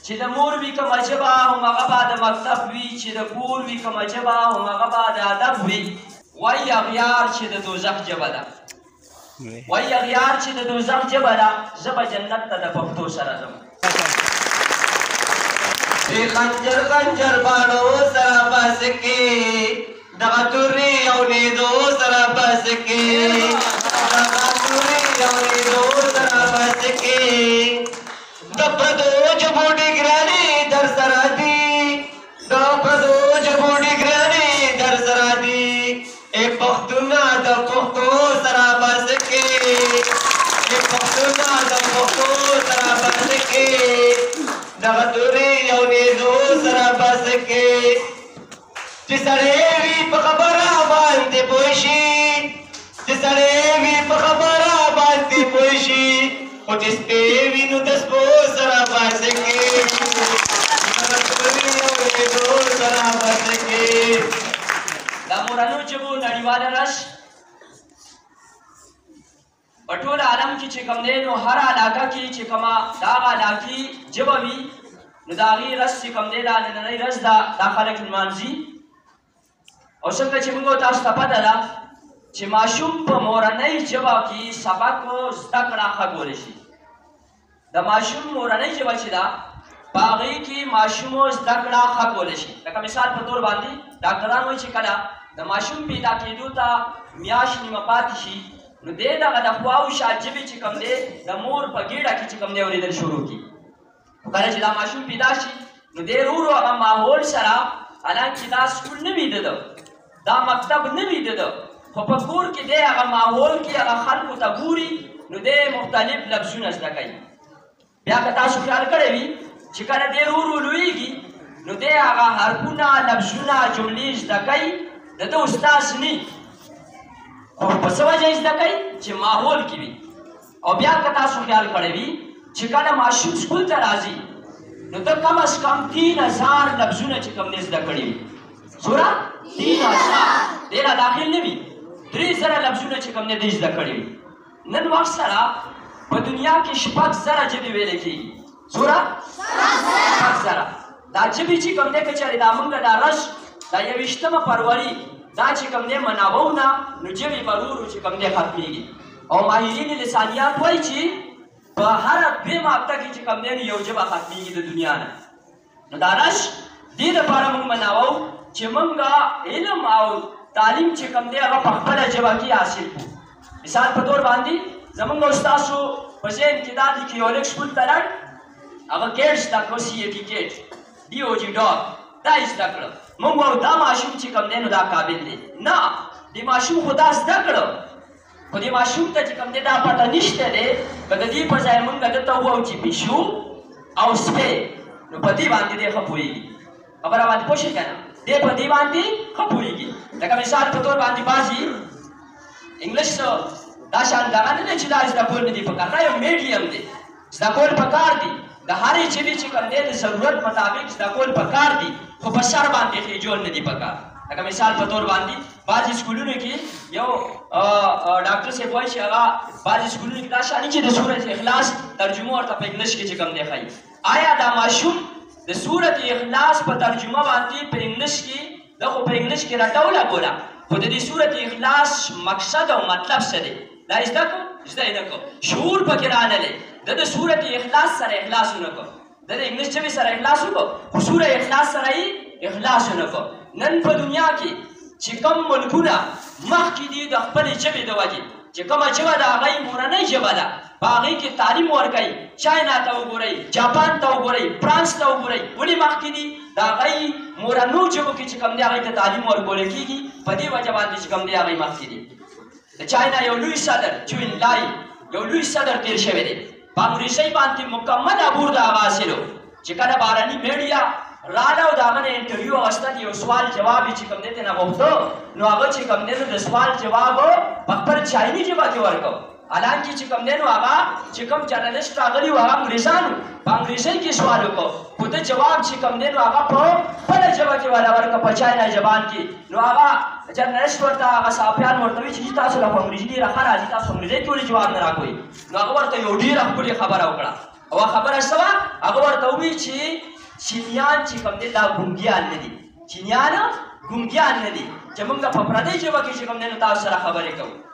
چې د مور وي کومه ژبه همغه به د مکتب وي چې د کور وي کومه ژبه همغه به د ادب وي وایي اغیار چې د دوزخ ژبه ده وایي اغیار چې د دوزخ ژبه ده زه به جنت ته د پښتو سره ځم خنجر خنجر باڼو سره بس کې دغه تورې او نیزو سره بس کې دغه تورې او نیزو سره بس کې د پردو ژبو ډیګرانې در سره دي د پردو ژبو ډیګرانې در سره دي ای پښتونه د پښتو سره بس کې ای پښتونه د پښتو سره بس کې دغه تورې او نیزو سره بس کې چې سړی وي په خبره باندې پوه شي چې سړی وي په خبره باندې پوه شي خو چې سپی وي نو د سپو سره بس کې دغه تورې او نیزو سره بس کې دا مورنو ژبو نړیواله رش په ټول عالم کې چې کوم دی نو هر علاقه کې چې کومه د هغه علاقې ژبه وي نو د هغې رس چې کوم دی دا نننۍ رس ده دا خلک لمانځي او څنګه چې موږ تاسو ته پته ده چې ماشوم په مورنۍ ژبه کې سبق زده کړه ښه کولی شي د ماشوم مورنۍ ژبه چې ده په هغې کې ماشوم زده کړه ښه کولی شي لکه مثال په طور باندې ډاکټران وایي چې کله د ماشوم پیدا کېدو ته میاشت نیمه پاتې شي نو دی دغه د خواوشا ژبې چې کوم دی د مور په ګېډه کې چې کوم دی اورېدل شروع کړي کله چې دا ماشوم پیدا شي نو دی ورو ورو هغه ماحول سره حالانکې دا سکول نه وي د ده دا مکتب نه وي د ده خو په کور کې دی هغه ماحول کې هغه خلکو ته ګوري نو دی مختلف لفظونه زده کوي بیا که تاسو خیال کړی وي چې کله دی ورو ورو لویږي نو دی هغه حرفونه لفظونه جملې زده کوي د ده استاذ نه او په څه وجه زده کوي چې ماحول کې وي او بیا که تاسو خیال کړی وي چې کله ماشوم سکول ته راځي نو ته کم از کم 3000 لفظونه چې کوم دی زده کړي وي څومره 3000 ډېره داخل نه وي 3000 لفظونه چې کوم دی زده کړي وي نن وخت سره په دنیا کې 6000 ژبې ویلې کېږي څومره 6000 دا ژبې چې کوم دی که چېرې دا موږ دا رش دا 21 فروری دا چې کوم دی مناوو نه نو ژبې به ورو ورو چې کوم دی ختمېږي او ماهرین لسانیات وایي چې په هره دویمه هفته کې چې کوم دی نو یو ژبه ختمېږي د دنیا نه نو دا رش دې دپاره موږ مناوو چې موږ علم او تعلیم چې کوم دی هغه په خپله ژبه کې حاصل کړو مثال په طور باندې زموږ استاسو په ذهن کې دا دي چې یو لږ سکول ته لاړ هغه کیټ زده کړو CAT کیټ DOG ډاګ دا یې زده کړه موږ وایو دا ماشوم چې کوم دی نو دا قابل دی نه دې ماشوم خو دا زده کړه خو دې ماشوم ته چې کوم دی دا پته نشته دی که د دې پر ځای موږ ده ته ووایو چې پیشو او سپی نو په دې باندې دی ښه پوهېږي خبره باندې پوه شئ که نه دی په دې باندې ښه پوهېږي لکه مثال په طور باندې بعضې انګلیش دا شان دغه نه دی چې دا زده کول نه دي پکار دا یو میډیم دی زده کول پکار دي د هرې ژبې چې کوم دی د ضرورت مطابق زده کول پکار دي خو په سر باندې خېجول نه دي پکار لکه مثال په طور باندې بعضې سکولونو کې یو ډاکټر صاحب وایي چې هغه بعضې سکولونو کې دا شاني چې د سورت اخلاص ترجمه ورته په انګلیش کې چې کوم دی ښایي آیا دا ماشوم د سورت اخلاص په ترجمه باندې په انګلیش کې دا خو په انګلیش کې راټوله ګوره خو د دې سورت اخلاص مقصد او مطلب څه دی دا یې زده کړو زده یې نه کړو شعور پکې رانلی د سورت اخلاص سره اخلاص ونه کړو د انګلیش ژبې سره اخلاص وکړو خو سوره اخلاص سره یې اخلاص ونه کړو نن په دنیا کې چې کوم ملکونه مخکې دي د خپلې ژبې د وجې چې کومه ژبه د هغوی مورنۍ ژبه ده په هغې کې تعلیم ورکوي چاینا ته وګورئ جاپان ته وګورئ فرانس ته وګورئ ولې مخکې دي د هغوی مورنو ژبو کې چې کوم دی هغوی ته تعلیم ورکولی کېږي په دې وجه باندې چې کوم دی هغوی مخکې دي د چاینا یو لوی صدر چوین لای یو لوی صدر تیر شوی دی په انګریزۍ باندې مکمل عبور د هغه حاصل و چې کله بهرني میډیا راله او د هغه نه انټرویو اخیستل یو سوال جواب یې چې کوم دی ترېنه غوښته نو هغه چې کوم دی نو د سوال جواب په خپل چایني ژبه کې ورکړ حالانکې چې کوم دی نو هغه چې کوم جرنلسټ راغلي وو هغه انګریزانو په انګریزۍ کې سوال وکړ خو ده جواب چې کوم دی نو هغه په خپله ژبه کې ولا ورکړه په چاینا زبان کې نو هغه جرنلسټ ورته هغه صحافیان ورته وایي چې تاسو له خو انګریزي ډېره ښه راځي تاسو انګریزۍ کې ولې جواب نه راکوئ نو هغه ورته یو ډېره ښکلې خبره وکړه او خبره سوا هغه ورته وی چې چینیان چې کوم دي دا ګونګیان نه دي چینیان ګونګیان نه دي چې موږ په پردۍ ژبه کې چې کوم نه تاسو سره خبرې کوو